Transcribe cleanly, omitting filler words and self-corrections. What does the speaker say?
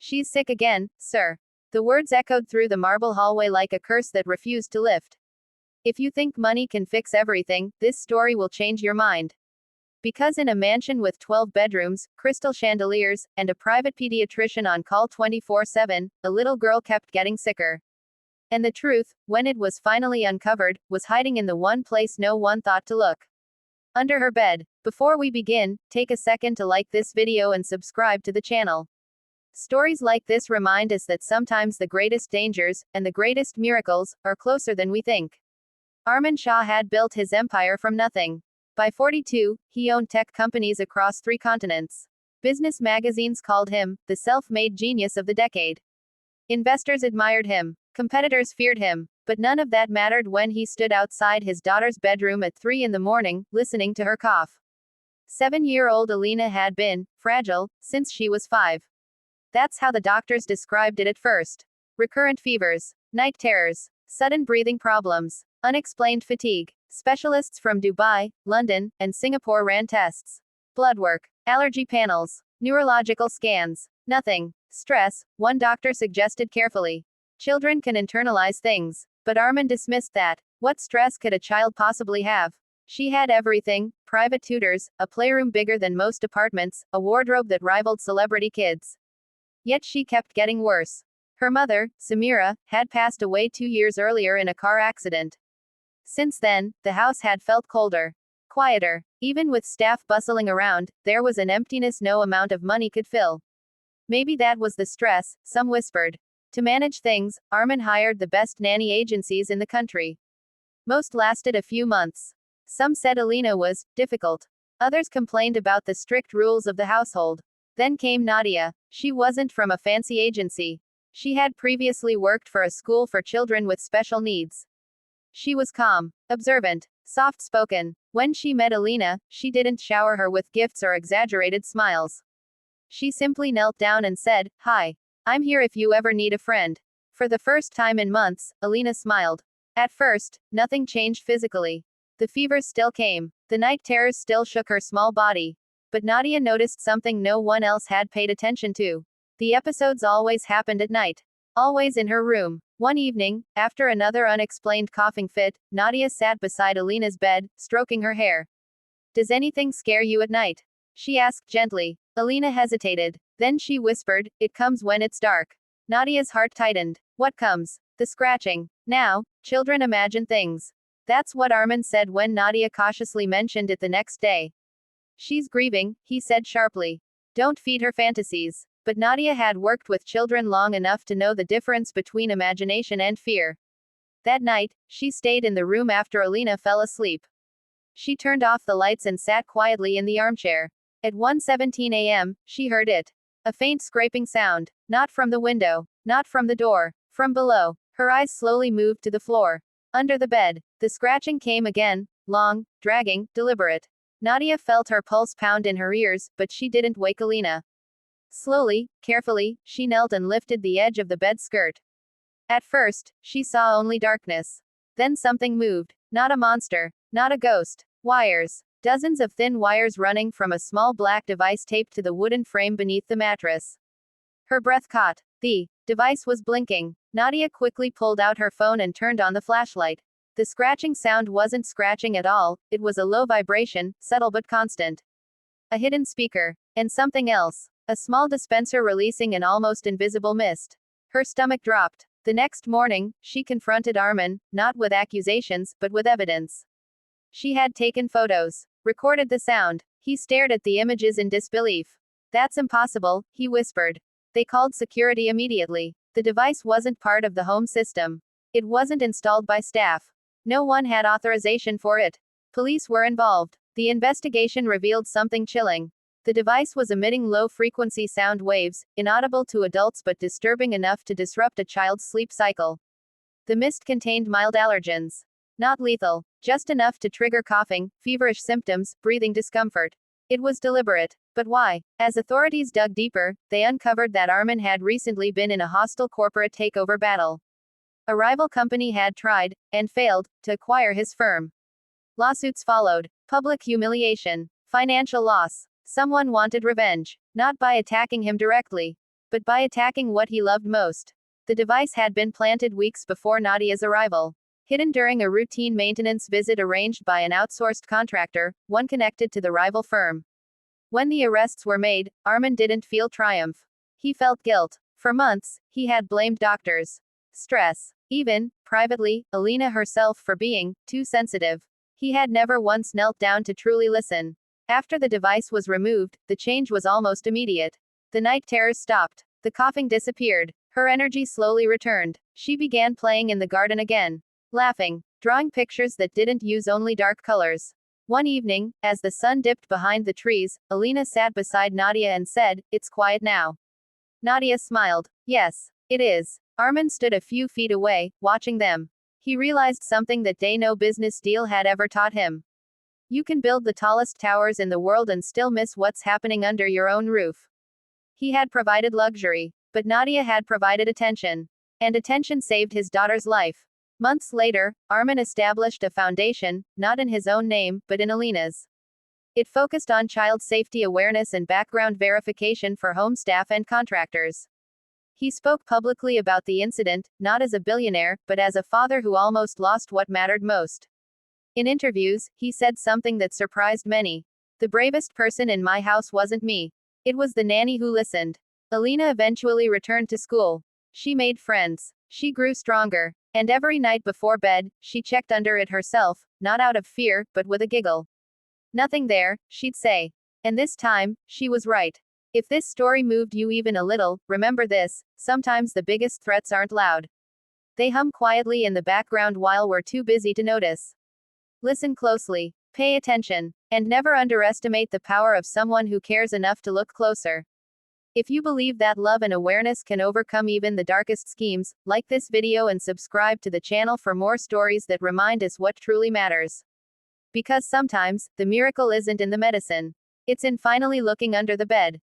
She's sick again, sir. The words echoed through the marble hallway like a curse that refused to lift. If you think money can fix everything, this story will change your mind. Because in a mansion with 12 bedrooms, crystal chandeliers, and a private pediatrician on call 24/7, a little girl kept getting sicker. And the truth, when it was finally uncovered, was hiding in the one place no one thought to look. Under her bed. Before we begin, take a second to like this video and subscribe to the channel. Stories like this remind us that sometimes the greatest dangers, and the greatest miracles, are closer than we think. Armin Shah had built his empire from nothing. By 42, he owned tech companies across 3 continents. Business magazines called him the self-made genius of the decade. Investors admired him. Competitors feared him. But none of that mattered when he stood outside his daughter's bedroom at 3 in the morning, listening to her cough. 7-year-old Alina had been fragile since she was 5. That's how the doctors described it at first. Recurrent fevers, night terrors, sudden breathing problems, unexplained fatigue. Specialists from Dubai, London, and Singapore ran tests. Blood work, allergy panels, neurological scans. Nothing. Stress, one doctor suggested carefully. Children can internalize things. But Armin dismissed that. What stress could a child possibly have? She had everything: private tutors, a playroom bigger than most apartments, a wardrobe that rivaled celebrity kids. Yet she kept getting worse. Her mother, Samira, had passed away 2 years earlier in a car accident. Since then, the house had felt colder, quieter. Even with staff bustling around, there was an emptiness no amount of money could fill. Maybe that was the stress, some whispered. To manage things, Armin hired the best nanny agencies in the country. Most lasted a few months. Some said Alina was difficult. Others complained about the strict rules of the household. Then came Nadia. She wasn't from a fancy agency. She had previously worked for a school for children with special needs. She was calm, observant, soft-spoken. When she met Alina, she didn't shower her with gifts or exaggerated smiles. She simply knelt down and said, "Hi. I'm here if you ever need a friend." For the first time in months, Alina smiled. At first, nothing changed physically. The fevers still came. The night terrors still shook her small body. But Nadia noticed something no one else had paid attention to. The episodes always happened at night. Always in her room. One evening, after another unexplained coughing fit, Nadia sat beside Alina's bed, stroking her hair. "Does anything scare you at night?" she asked gently. Alina hesitated. Then she whispered, "It comes when it's dark." Nadia's heart tightened. What comes? The scratching. Now, children imagine things. That's what Armin said when Nadia cautiously mentioned it the next day. "She's grieving," he said sharply. "Don't feed her fantasies." But Nadia had worked with children long enough to know the difference between imagination and fear. That night, she stayed in the room after Alina fell asleep. She turned off the lights and sat quietly in the armchair. At 1:17 a.m., she heard it. A faint scraping sound. Not from the window. Not from the door. From below. Her eyes slowly moved to the floor. Under the bed. The scratching came again. Long, dragging, deliberate. Nadia felt her pulse pound in her ears, but she didn't wake Alina. Slowly, carefully, she knelt and lifted the edge of the bed skirt. At first, she saw only darkness. Then something moved. Not a monster. Not a ghost. Wires. Dozens of thin wires running from a small black device taped to the wooden frame beneath the mattress. Her breath caught. The device was blinking. Nadia quickly pulled out her phone and turned on the flashlight. The scratching sound wasn't scratching at all, it was a low vibration, subtle but constant. A hidden speaker. And something else. A small dispenser releasing an almost invisible mist. Her stomach dropped. The next morning, she confronted Armin, not with accusations, but with evidence. She had taken photos, recorded the sound. He stared at the images in disbelief. "That's impossible," he whispered. They called security immediately. The device wasn't part of the home system. It wasn't installed by staff. No one had authorization for it. Police were involved. The investigation revealed something chilling. The device was emitting low-frequency sound waves, inaudible to adults but disturbing enough to disrupt a child's sleep cycle. The mist contained mild allergens. Not lethal, just enough to trigger coughing, feverish symptoms, breathing discomfort. It was deliberate. But why? As authorities dug deeper, they uncovered that Armin had recently been in a hostile corporate takeover battle. A rival company had tried, and failed, to acquire his firm. Lawsuits followed. Public humiliation. Financial loss. Someone wanted revenge. Not by attacking him directly, but by attacking what he loved most. The device had been planted weeks before Nadia's arrival. Hidden during a routine maintenance visit arranged by an outsourced contractor, one connected to the rival firm. When the arrests were made, Armin didn't feel triumph. He felt guilt. For months, he had blamed doctors. Stress. Even, privately, Alina herself for being too sensitive. He had never once knelt down to truly listen. After the device was removed, the change was almost immediate. The night terrors stopped. The coughing disappeared. Her energy slowly returned. She began playing in the garden again. Laughing. Drawing pictures that didn't use only dark colors. One evening, as the sun dipped behind the trees, Alina sat beside Nadia and said, "It's quiet now." Nadia smiled. "Yes, it is." Armin stood a few feet away, watching them. He realized something that day no business deal had ever taught him. You can build the tallest towers in the world and still miss what's happening under your own roof. He had provided luxury, but Nadia had provided attention. And attention saved his daughter's life. Months later, Armin established a foundation, not in his own name, but in Alina's. It focused on child safety awareness and background verification for home staff and contractors. He spoke publicly about the incident, not as a billionaire, but as a father who almost lost what mattered most. In interviews, he said something that surprised many. "The bravest person in my house wasn't me. It was the nanny who listened." Alina eventually returned to school. She made friends. She grew stronger. And every night before bed, she checked under it herself, not out of fear, but with a giggle. "Nothing there," she'd say. And this time, she was right. If this story moved you even a little, remember this: sometimes the biggest threats aren't loud. They hum quietly in the background while we're too busy to notice. Listen closely. Pay attention. And never underestimate the power of someone who cares enough to look closer. If you believe that love and awareness can overcome even the darkest schemes, like this video and subscribe to the channel for more stories that remind us what truly matters. Because sometimes, the miracle isn't in the medicine. It's in finally looking under the bed.